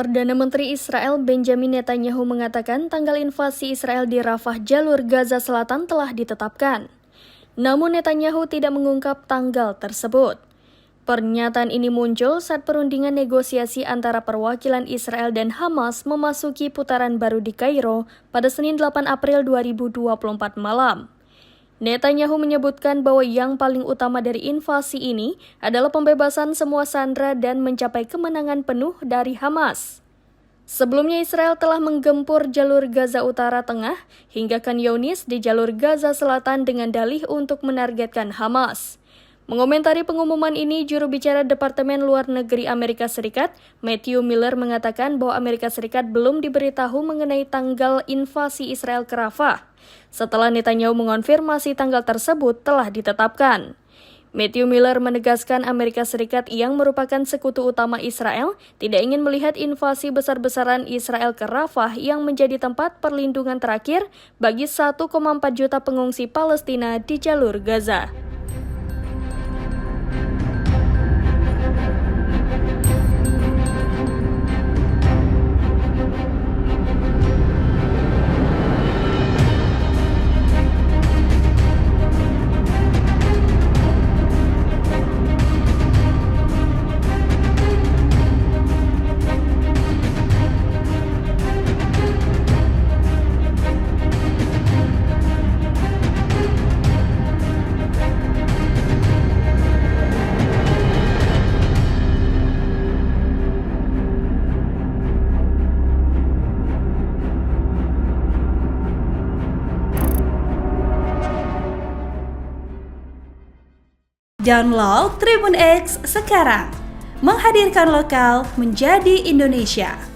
Perdana Menteri Israel Benjamin Netanyahu mengatakan tanggal invasi Israel di Rafah jalur Gaza Selatan telah ditetapkan. Namun Netanyahu tidak mengungkap tanggal tersebut. Pernyataan ini muncul saat perundingan negosiasi antara perwakilan Israel dan Hamas memasuki putaran baru di Kairo pada Senin 8 April 2024 malam. Netanyahu menyebutkan bahwa yang paling utama dari invasi ini adalah pembebasan semua sandera dan mencapai kemenangan penuh dari Hamas. Sebelumnya Israel telah menggempur jalur Gaza Utara Tengah hingga Khan Younis di jalur Gaza Selatan dengan dalih untuk menargetkan Hamas. Mengomentari pengumuman ini, juru bicara Departemen Luar Negeri Amerika Serikat, Matthew Miller mengatakan bahwa Amerika Serikat belum diberitahu mengenai tanggal invasi Israel ke Rafah, setelah Netanyahu mengonfirmasi tanggal tersebut telah ditetapkan. Matthew Miller menegaskan Amerika Serikat yang merupakan sekutu utama Israel tidak ingin melihat invasi besar-besaran Israel ke Rafah yang menjadi tempat perlindungan terakhir bagi 1,4 juta pengungsi Palestina di jalur Gaza. Download Tribun X sekarang, menghadirkan lokal menjadi Indonesia.